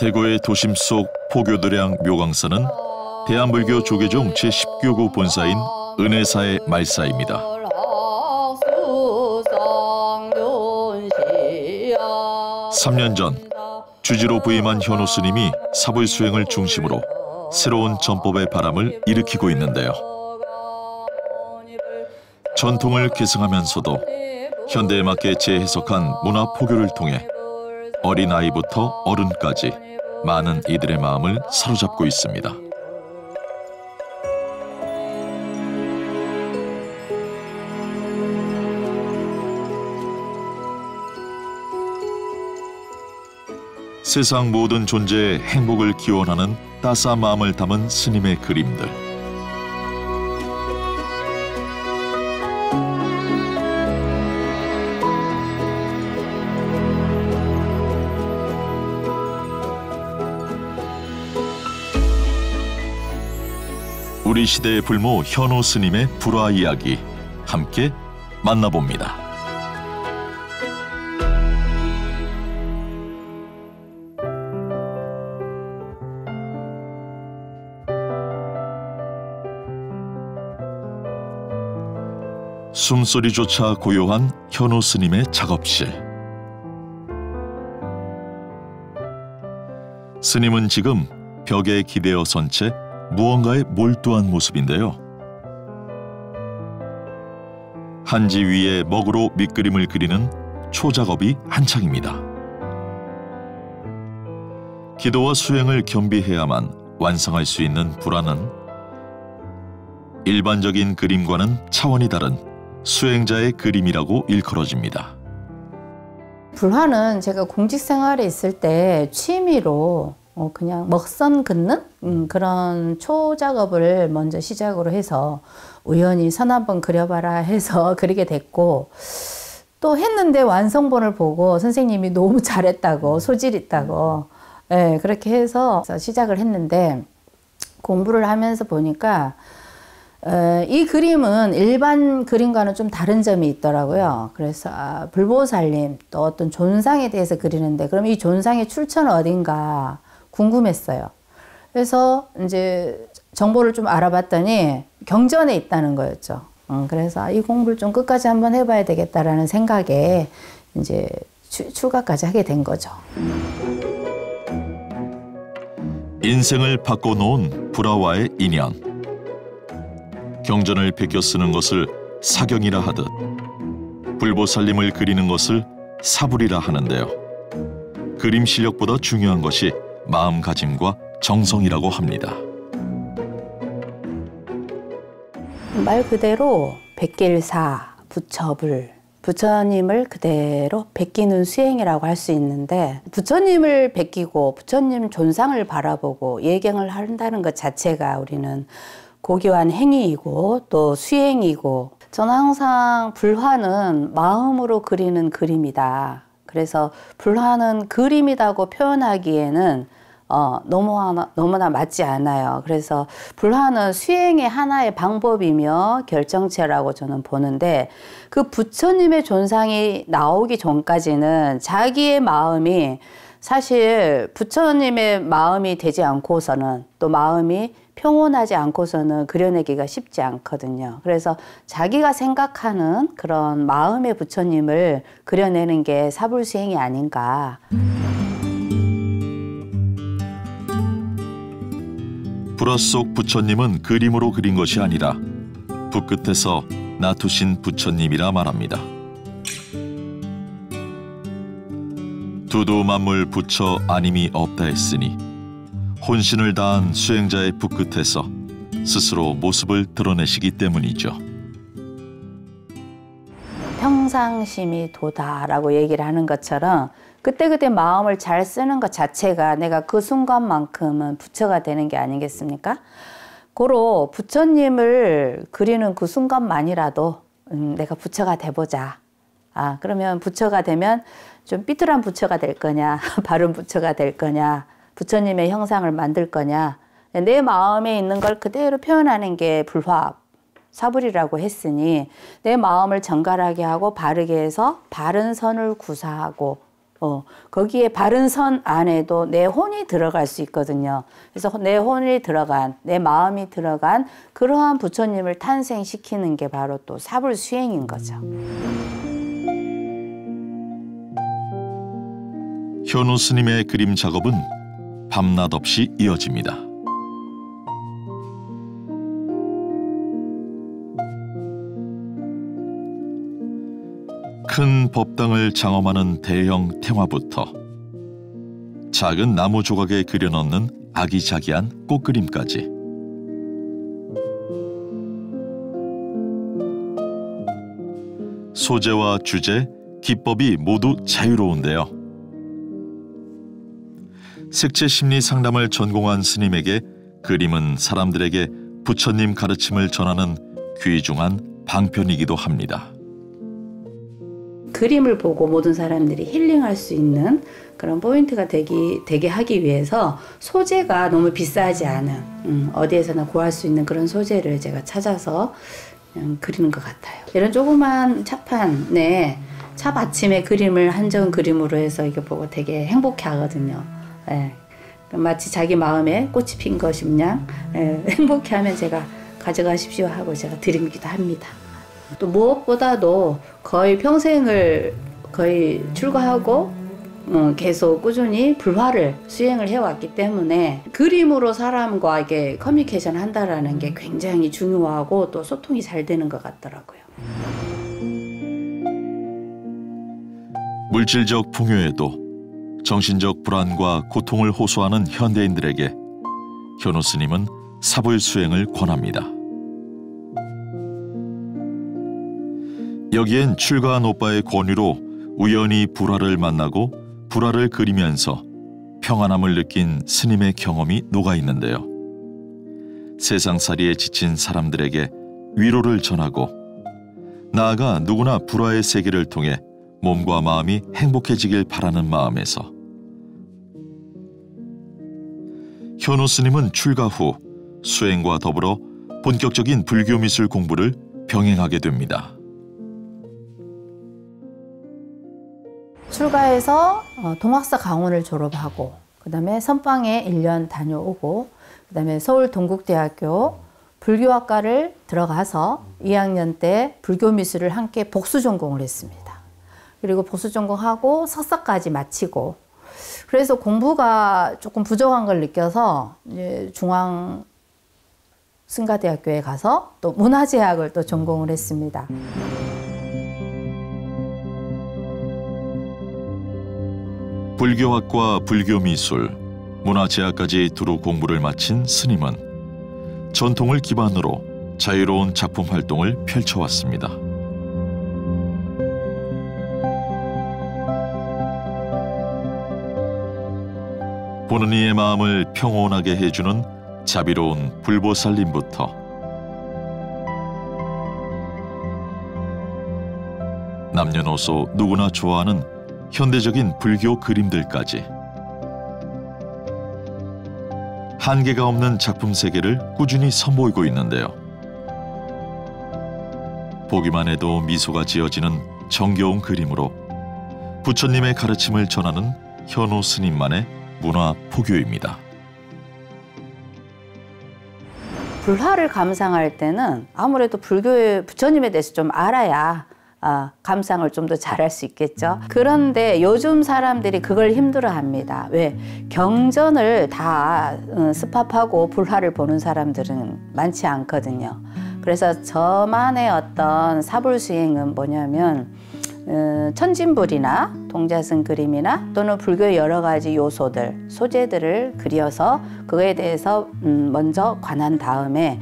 대구의 도심 속 포교도량 묘강사는 대한불교 조계종 제10교구 본사인 은혜사의 말사입니다. 3년 전 주지로 부임한 현호 스님이 사불 수행을 중심으로 새로운 전법의 바람을 일으키고 있는데요. 전통을 계승하면서도 현대에 맞게 재해석한 문화 포교를 통해 어린아이부터 어른까지 많은 이들의 마음을 사로잡고 있습니다. 세상 모든 존재의 행복을 기원하는 따스한 마음을 담은 스님의 그림들. 우리 시대의 불모 현호 스님의 불화 이야기 함께 만나봅니다. 숨소리조차 고요한 현호 스님의 작업실. 스님은 지금 벽에 기대어 선 채 무언가에 몰두한 모습인데요. 한지 위에 먹으로 밑그림을 그리는 초작업이 한창입니다. 기도와 수행을 겸비해야만 완성할 수 있는 불화는 일반적인 그림과는 차원이 다른 수행자의 그림이라고 일컬어집니다. 불화는 제가 공직생활에 있을 때 취미로 그냥 먹선 긋는 그런 초작업을 먼저 시작으로 해서 우연히 선 한번 그려봐라 해서 그리게 됐고, 또 했는데 완성본을 보고 선생님이 너무 잘했다고, 소질 있다고, 네, 그렇게 해서 시작을 했는데, 공부를 하면서 보니까 이 그림은 일반 그림과는 좀 다른 점이 있더라고요. 그래서 불보살님 또 어떤 존상에 대해서 그리는데, 그럼 이 존상의 출처는 어딘가 궁금했어요. 그래서 이제 정보를 좀 알아봤더니 경전에 있다는 거였죠. 그래서 이 공부를 좀 끝까지 한번 해봐야 되겠다라는 생각에 이제 출가까지 하게 된 거죠. 인생을 바꿔놓은 불화와의 인연. 경전을 베껴 쓰는 것을 사경이라 하듯 불보살님을 그리는 것을 사불이라 하는데요. 그림 실력보다 중요한 것이 마음가짐과 정성이라고 합니다. 말 그대로 백길사, 부처불, 부처님을 그대로 베끼는 수행이라고 할 수 있는데, 부처님을 베끼고 부처님 존상을 바라보고 예경을 한다는 것 자체가 우리는 고귀한 행위이고 또 수행이고, 저는 항상 불화는 마음으로 그리는 그림이다. 그래서 불화는 그림이라고 표현하기에는 너무나 맞지 않아요. 그래서 불화는 수행의 하나의 방법이며 결정체라고 저는 보는데, 그 부처님의 존상이 나오기 전까지는 자기의 마음이, 사실 부처님의 마음이 되지 않고서는, 또 마음이 평온하지 않고서는 그려내기가 쉽지 않거든요. 그래서 자기가 생각하는 그런 마음의 부처님을 그려내는 게 사불수행이 아닌가. 불화 속 부처님은 그림으로 그린 것이 아니라 붓끝에서 놔두신 부처님이라 말합니다. 두두 만물 부처 아님이 없다 했으니 혼신을 다한 수행자의 붓끝에서 스스로 모습을 드러내시기 때문이죠. 평상심이 도다라고 얘기를 하는 것처럼 그때그때 마음을 잘 쓰는 것 자체가 내가 그 순간만큼은 부처가 되는 게 아니겠습니까? 고로 부처님을 그리는 그 순간만이라도 내가 부처가 돼보자. 그러면 부처가 되면 좀 삐뚤한 부처가 될 거냐, 바른 부처가 될 거냐, 부처님의 형상을 만들 거냐, 내 마음에 있는 걸 그대로 표현하는 게 불화, 사불이라고 했으니 내 마음을 정갈하게 하고 바르게 해서 바른 선을 구사하고 거기에 바른 선 안에도 내 혼이 들어갈 수 있거든요. 그래서 내 혼이 들어간, 내 마음이 들어간 그러한 부처님을 탄생시키는 게 바로 또 사불수행인 거죠. 현우 스님의 그림 작업은 밤낮 없이 이어집니다. 큰 법당을 장엄하는 대형 탱화부터 작은 나무 조각에 그려넣는 아기자기한 꽃그림까지 소재와 주제, 기법이 모두 자유로운데요. 색채 심리 상담을 전공한 스님에게 그림은 사람들에게 부처님 가르침을 전하는 귀중한 방편이기도 합니다. 그림을 보고 모든 사람들이 힐링할 수 있는 그런 포인트가 되게 하기 위해서 소재가 너무 비싸지 않은 어디에서나 구할 수 있는 그런 소재를 제가 찾아서 그냥 그리는 것 같아요. 이런 조그만 차판에 차받침의 그림을 한정 그림으로 해서 이게 보고 되게 행복해 하거든요. 예. 마치 자기 마음에 꽃이 핀 것이냐 행복해 하면 제가 가져가십시오 하고 제가 드리기도 합니다. 또 무엇보다도 거의 평생을 거의 출가하고 계속 꾸준히 불화를 수행을 해왔기 때문에 그림으로 사람과 이게 커뮤니케이션 한다라는 게 굉장히 중요하고 또 소통이 잘 되는 것 같더라고요. 물질적 풍요에도 정신적 불안과 고통을 호소하는 현대인들에게 현우 스님은 사불수행을 권합니다. 여기엔 출가한 오빠의 권유로 우연히 불화를 만나고 불화를 그리면서 평안함을 느낀 스님의 경험이 녹아 있는데요. 세상살이에 지친 사람들에게 위로를 전하고 나아가 누구나 불화의 세계를 통해 몸과 마음이 행복해지길 바라는 마음에서 현우 스님은 출가 후 수행과 더불어 본격적인 불교 미술 공부를 병행하게 됩니다. 출가해서 동학사 강원을 졸업하고 그다음에 선방에 1년 다녀오고 그다음에 서울 동국대학교 불교학과를 들어가서 2학년 때 불교미술을 함께 복수 전공을 했습니다. 그리고 복수 전공하고 석사까지 마치고 그래서 공부가 조금 부족한 걸 느껴서 이제 중앙승가대학교에 가서 또 문화재학을 또 전공을 했습니다. 불교학과 불교미술, 문화재학까지 두루 공부를 마친 스님은 전통을 기반으로 자유로운 작품 활동을 펼쳐왔습니다. 보는 이의 마음을 평온하게 해주는 자비로운 불보살님부터 남녀노소 누구나 좋아하는 현대적인 불교 그림들까지 한계가 없는 작품 세계를 꾸준히 선보이고 있는데요. 보기만 해도 미소가 지어지는 정겨운 그림으로 부처님의 가르침을 전하는 현우 스님만의 문화 포교입니다. 불화를 감상할 때는 아무래도 불교의 부처님에 대해서 좀 알아야 감상을 좀 더 잘할 수 있겠죠. 그런데 요즘 사람들이 그걸 힘들어합니다. 왜? 경전을 다 스팝하고 불화를 보는 사람들은 많지 않거든요. 그래서 저만의 어떤 사불수행은 뭐냐면 천진불이나 동자승 그림이나 또는 불교의 여러 가지 요소들, 소재들을 그려서 그거에 대해서 먼저 관한 다음에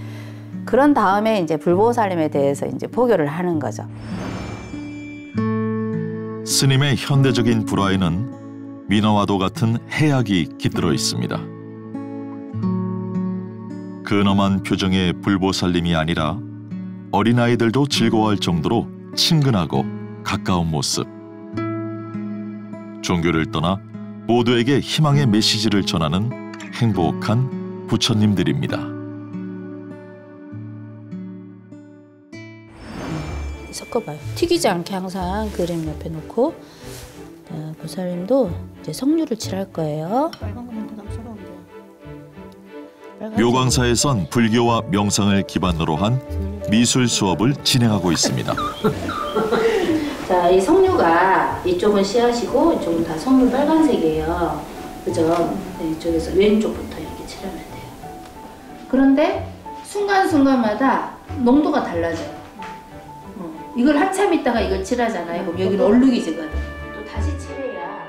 그런 다음에 이제 불보살님에 대해서 이제 포교를 하는 거죠. 스님의 현대적인 불화에는 민화와도 같은 해악이 깃들어 있습니다. 근엄한 표정의 불보살님이 아니라 어린아이들도 즐거워할 정도로 친근하고 가까운 모습. 종교를 떠나 모두에게 희망의 메시지를 전하는 행복한 부처님들입니다. 섞어봐요. 튀기지 않게 항상 그림 옆에 놓고 보살님도 이제 석류를 칠할 거예요. 빨간 거는 부담스러운데. 묘광사에선 불교와 명상을 기반으로 한 미술 수업을 진행하고 있습니다. 자, 이 석류가 이쪽은 씨앗이고 이쪽은 다 석류 빨간색이에요. 그죠? 네, 이쪽에서 왼쪽부터 이렇게 칠하면 돼요. 그런데 순간순간마다 농도가 달라져요. 이걸 한참 있다가 이걸 칠하잖아요. 그럼 여기는 얼룩이 지거든. 또 다시 칠해야.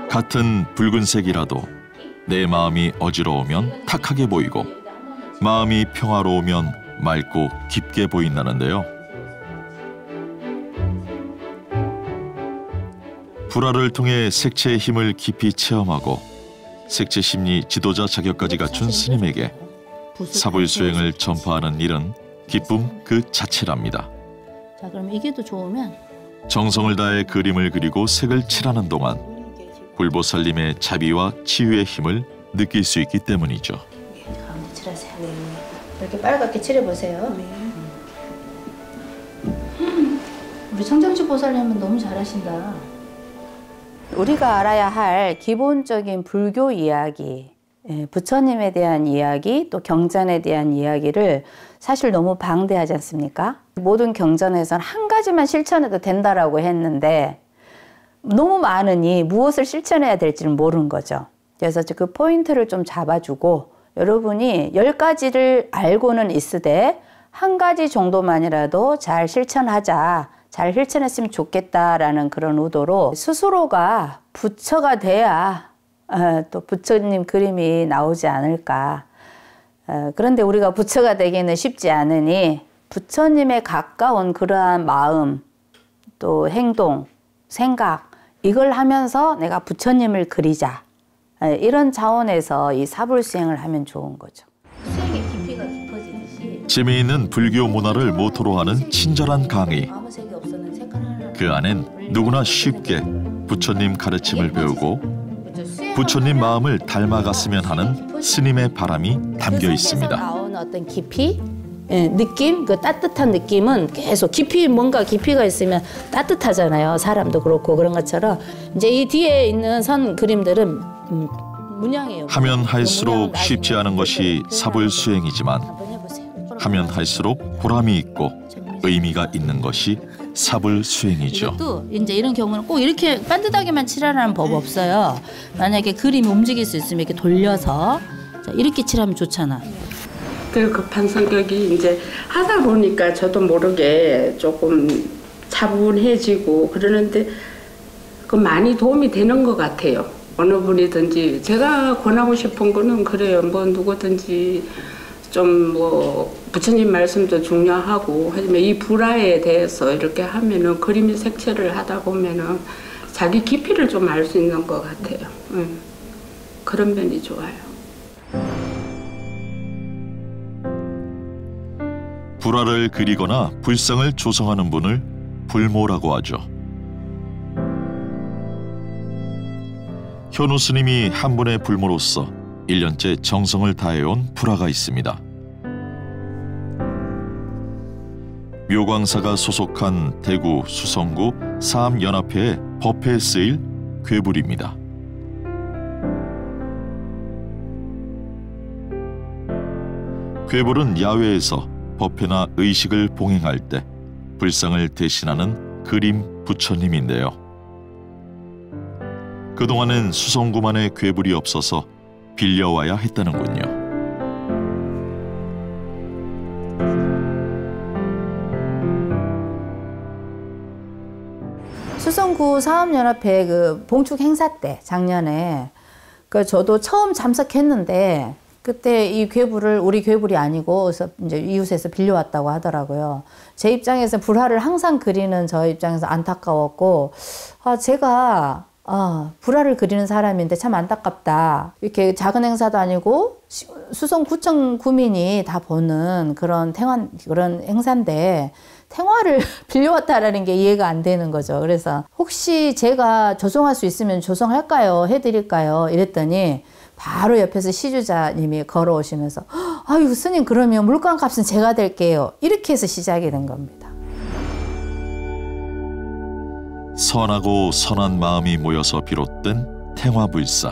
같은 붉은색이라도 내 마음이 어지러우면 탁하게 보이고 마음이 평화로우면 맑고 깊게 보인다는데요. 불화를 통해 색채의 힘을 깊이 체험하고 색채 심리 지도자 자격까지 갖춘 스님에게 사불 수행을 전파하는 일은 기쁨 그 자체랍니다. 자, 그럼 이게 더 좋으면 정성을 다해 그림을 그리고 색을 칠하는 동안 불보살님의 자비와 치유의 힘을 느낄 수 있기 때문이죠. 가운데 칠하세요. 네. 이렇게 빨갛게 칠해보세요. 네. 우리 청정치 보살님은 너무 잘하신다. 우리가 알아야 할 기본적인 불교 이야기, 부처님에 대한 이야기, 또 경전에 대한 이야기를 사실 너무 방대하지 않습니까? 모든 경전에서는 한 가지만 실천해도 된다라고 했는데 너무 많으니 무엇을 실천해야 될지는 모르는 거죠. 그래서 그 포인트를 좀 잡아주고 여러분이 10가지를 알고는 있으되 한 가지 정도만이라도 잘 실천하자, 잘 실천했으면 좋겠다라는 그런 의도로 스스로가 부처가 돼야 또 부처님 그림이 나오지 않을까. 그런데 우리가 부처가 되기는 쉽지 않으니 부처님에 가까운 그러한 마음, 또 행동, 생각 이걸 하면서 내가 부처님을 그리자. 이런 차원에서 이 사불 수행을 하면 좋은 거죠. 수행의 깊이가 깊어지듯이 재미있는 불교 문화를 모토로 하는 친절한 강의. 아무 색이 없어는 색깔 하나. 그 안엔 누구나 쉽게 부처님 가르침을 배우고 부처님 마음을 닮아갔으면 하는 스님의 바람이 담겨 있습니다. 나오는 어떤 깊이, 느낌, 그 따뜻한 느낌은 계속 뭔가 깊이가 있으면 따뜻하잖아요. 사람도 그렇고 그런 것처럼 이제 이 뒤에 있는 선 그림들은 문양이에요. 하면 할수록 쉽지 않은 것이 사불 수행이지만 한번 해보세요. 하면 할수록 보람이 있고 의미가 있는 것이 사불 수행이죠. 이것도 이제 이런 경우는 꼭 이렇게 반듯하게만 칠하라는 법 없어요. 만약에 그림이 움직일 수 있으면 이렇게 돌려서 자, 이렇게 칠하면 좋잖아. 그 급한 성격이 이제 하다 보니까 저도 모르게 조금 차분해지고 그러는데 그 많이 도움이 되는 것 같아요. 어느 분이든지 제가 권하고 싶은 거는 그래요. 뭐 누구든지 좀 뭐 부처님 말씀도 중요하고 하지만 이 불화에 대해서 이렇게 하면은 그림 색채를 하다 보면은 자기 깊이를 좀 알 수 있는 것 같아요. 그런 면이 좋아요. 불화를 그리거나 불상을 조성하는 분을 불모라고 하죠. 현우 스님이 한 분의 불모로서 1년째 정성을 다해온 불화가 있습니다. 묘광사가 소속한 대구 수성구 사암연합회의 법회에 쓰일 괴불입니다. 괴불은 야외에서 법회나 의식을 봉행할 때 불상을 대신하는 그림 부처님인데요. 그동안은 수성구만의 괴불이 없어서 빌려와야 했다는군요. 수성구 사업연합회 그 봉축 행사 때 작년에 그 저도 처음 참석했는데 그때 이 괴불을 우리 괴불이 아니고 그래서 이제 이웃에서 빌려왔다고 하더라고요. 제 입장에서 불화를 항상 그리는 저 입장에서 안타까웠고 제가 불화를 그리는 사람인데 참 안타깝다. 이렇게 작은 행사도 아니고 수성구청 구민이 다 보는 그런 그런 행사인데 탱화를 빌려왔다라는 게 이해가 안 되는 거죠. 그래서 혹시 제가 조성할 수 있으면 조성할까요? 해드릴까요? 이랬더니 바로 옆에서 시주자님이 걸어오시면서 아유 스님 그러면 물건값은 제가 댈게요. 이렇게 해서 시작이 된 겁니다. 선하고 선한 마음이 모여서 비롯된 태화불사.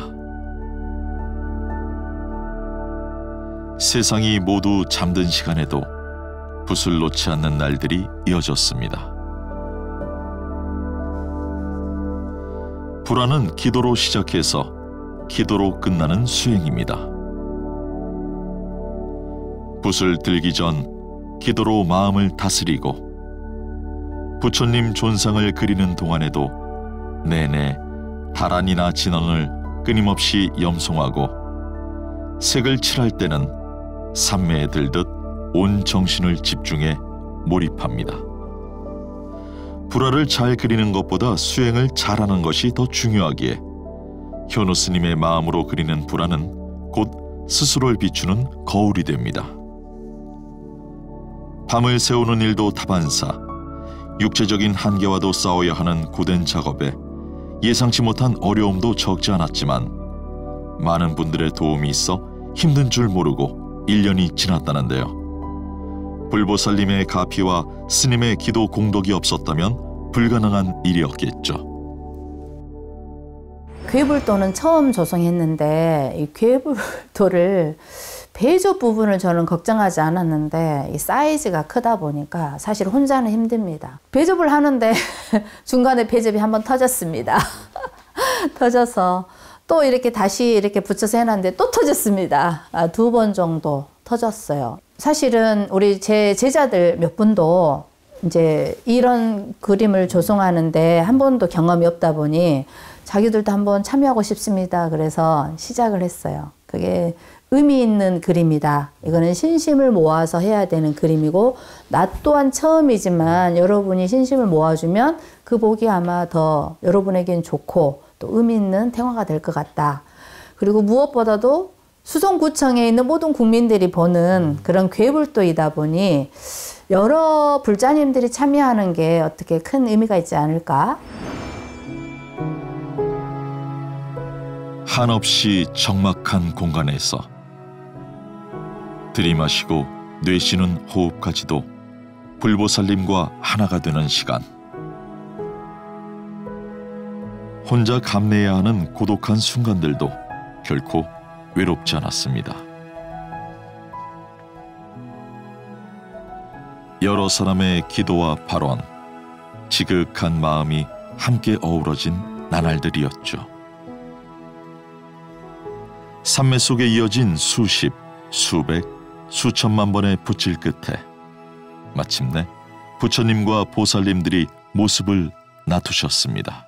세상이 모두 잠든 시간에도 붓을 놓지 않는 날들이 이어졌습니다. 불화는 기도로 시작해서 기도로 끝나는 수행입니다. 붓을 들기 전 기도로 마음을 다스리고 부처님 존상을 그리는 동안에도 내내 다란이나 진언을 끊임없이 염송하고 색을 칠할 때는 삼매에 들듯 온 정신을 집중해 몰입합니다. 불화를 잘 그리는 것보다 수행을 잘하는 것이 더 중요하기에 현우 스님의 마음으로 그리는 불화는 곧 스스로를 비추는 거울이 됩니다. 밤을 새우는 일도 다반사, 육체적인 한계와도 싸워야 하는 고된 작업에 예상치 못한 어려움도 적지 않았지만 많은 분들의 도움이 있어 힘든 줄 모르고 1년이 지났다는데요. 불보살님의 가피와 스님의 기도 공덕이 없었다면 불가능한 일이었겠죠. 괴불도는 처음 조성했는데 이 괴불도를 배조 부분을 저는 걱정하지 않았는데 이 사이즈가 크다 보니까 사실 혼자는 힘듭니다. 배접을 하는데 중간에 배접이 한번 터졌습니다. 터져서 또 이렇게 다시 이렇게 붙여서 해놨는데 또 터졌습니다. 2번 정도 터졌어요. 사실은 우리 제 제자들 몇 분도 이제 이런 그림을 조성하는데 한 번도 경험이 없다 보니 자기들도 한번 참여하고 싶습니다. 그래서 시작을 했어요. 그게 의미 있는 그림이다. 이거는 신심을 모아서 해야 되는 그림이고 나 또한 처음이지만 여러분이 신심을 모아주면 그 복이 아마 더 여러분에겐 좋고 또 의미 있는 태화가 될 것 같다. 그리고 무엇보다도 수성구청에 있는 모든 국민들이 보는 그런 괴불도이다 보니 여러 불자님들이 참여하는 게 어떻게 큰 의미가 있지 않을까? 한없이 적막한 공간에서 들이마시고 내쉬는 호흡까지도 불보살님과 하나가 되는 시간. 혼자 감내해야 하는 고독한 순간들도 결코 외롭지 않았습니다. 여러 사람의 기도와 발언, 지극한 마음이 함께 어우러진 나날들이었죠. 산매 속에 이어진 수십, 수백, 수천만 번의 붓질 끝에 마침내 부처님과 보살님들이 모습을 나투셨습니다.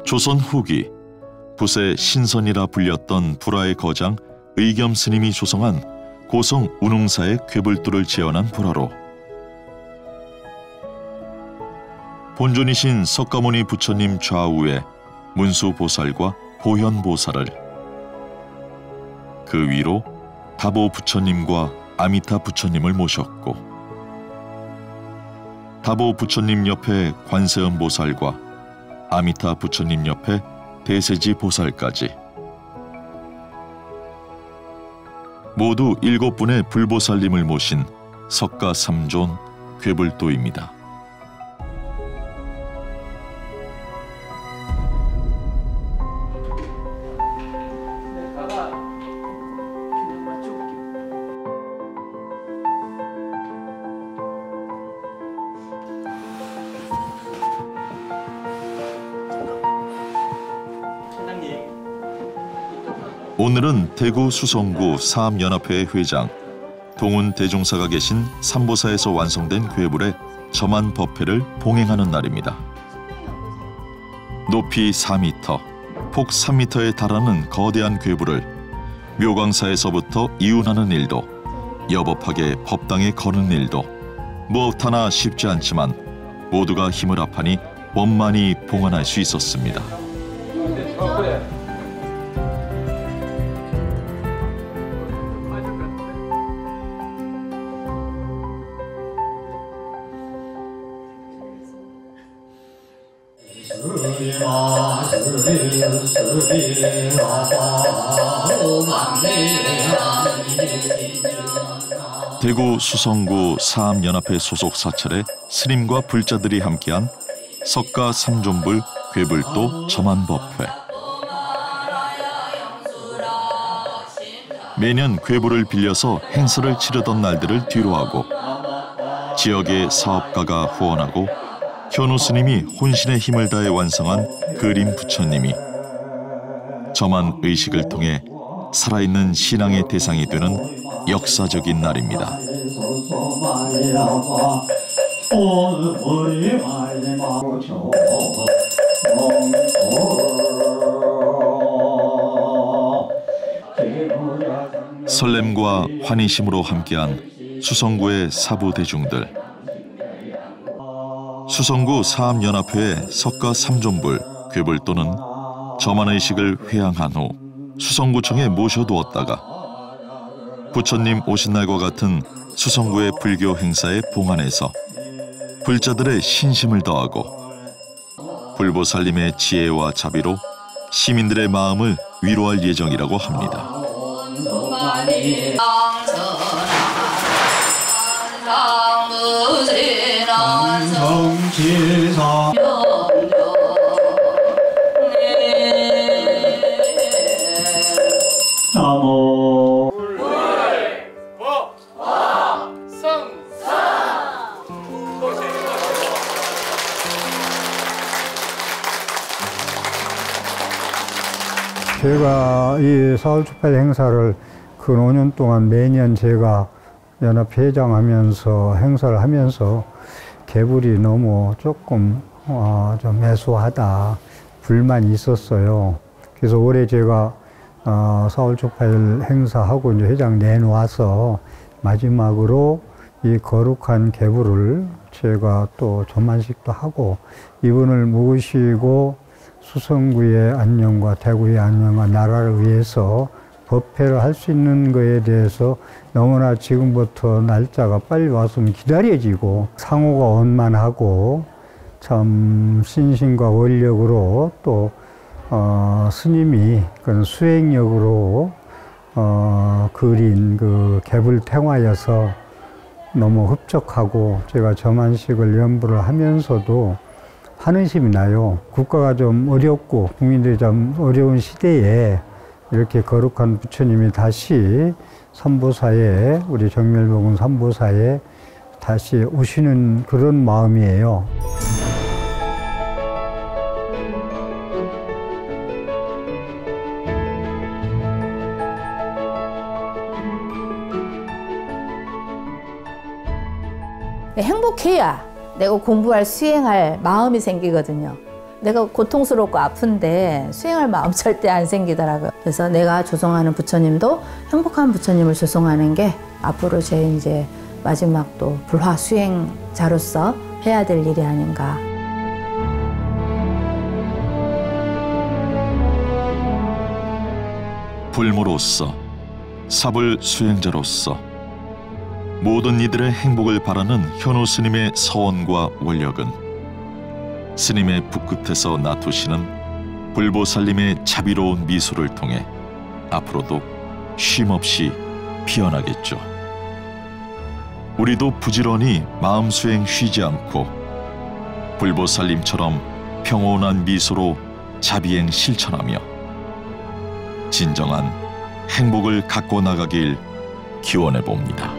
조선 후기 붓의 신선이라 불렸던 불화의 거장 의겸 스님이 조성한 고성 운흥사의 괴불도를 재현한 불화로 본尊이신 석가모니 부처님 좌우에 문수보살과 보현보살을, 그 위로 다보 부처님과 아미타 부처님을 모셨고 다보 부처님 옆에 관세음보살과 아미타 부처님 옆에 대세지 보살까지 모두 7분의 불보살님을 모신 석가삼존 괴불도입니다. 오늘은 대구 수성구 사암연합회 회장 동훈 대종사가 계신 삼보사에서 완성된 괴불의 점안 법회를 봉행하는 날입니다. 높이 4m, 폭 3m에 달하는 거대한 괴불을 묘광사에서부터 이운하는 일도 여법하게 법당에 거는 일도 무엇 하나 쉽지 않지만 모두가 힘을 합하니 원만히 봉안할 수 있었습니다. 대구 수성구 사암연합회 소속 사찰의 스님과 불자들이 함께한 석가 삼존불 괴불도 점안법회. 매년 괴불을 빌려서 행사를 치르던 날들을 뒤로하고 지역의 사업가가 후원하고 현우 스님이 혼신의 힘을 다해 완성한 그림 부처님이 점안 의식을 통해 살아있는 신앙의 대상이 되는 역사적인 날입니다. 설렘과 환희심으로 함께한 수성구의 사부 대중들. 수성구 사암연합회의 석가 삼존불 괴불도는 점안의식을 회향한 후 수성구청에 모셔두었다가 부처님 오신 날과 같은 수성구의 불교 행사에 봉안해서 불자들의 신심을 더하고 불보살님의 지혜와 자비로 시민들의 마음을 위로할 예정이라고 합니다. 제가 이 사흘 행사를 근 5년 동안 매년 제가 연합회장하면서 행사를 하면서 개불이 너무 조금 좀 애소하다 불만이 있었어요. 그래서 올해 제가 사흘 행사하고 이제 회장 내놓아서 마지막으로 이 거룩한 개불을 제가 또 전만식도 하고 이분을 모시고 수성구의 안녕과 대구의 안녕과 나라를 위해서 법회를 할 수 있는 거에 대해서 너무나 지금부터 날짜가 빨리 왔으면 기다려지고 상호가 원만하고 참 신심과 원력으로 또 스님이 그런 수행력으로 그린 그 개불탱화여서 너무 흡족하고 제가 점안식을 연부를 하면서도 하는심이 나요. 국가가 좀 어렵고 국민들이 좀 어려운 시대에 이렇게 거룩한 부처님이 다시 삼보사에 우리 정멸복음 삼보사에 다시 오시는 그런 마음이에요. 행복해야 내가 공부할 수행할 마음이 생기거든요. 내가 고통스럽고 아픈데 수행할 마음 절대 안 생기더라고요. 그래서 내가 조성하는 부처님도 행복한 부처님을 조성하는 게 앞으로 제 이제 마지막 또 불화 수행자로서 해야 될 일이 아닌가. 불모로서, 사불 수행자로서 모든 이들의 행복을 바라는 현우 스님의 서원과 원력은 스님의 붓끝에서 나투시는 불보살님의 자비로운 미소를 통해 앞으로도 쉼없이 피어나겠죠. 우리도 부지런히 마음 수행 쉬지 않고 불보살님처럼 평온한 미소로 자비행 실천하며 진정한 행복을 갖고 나가길 기원해 봅니다.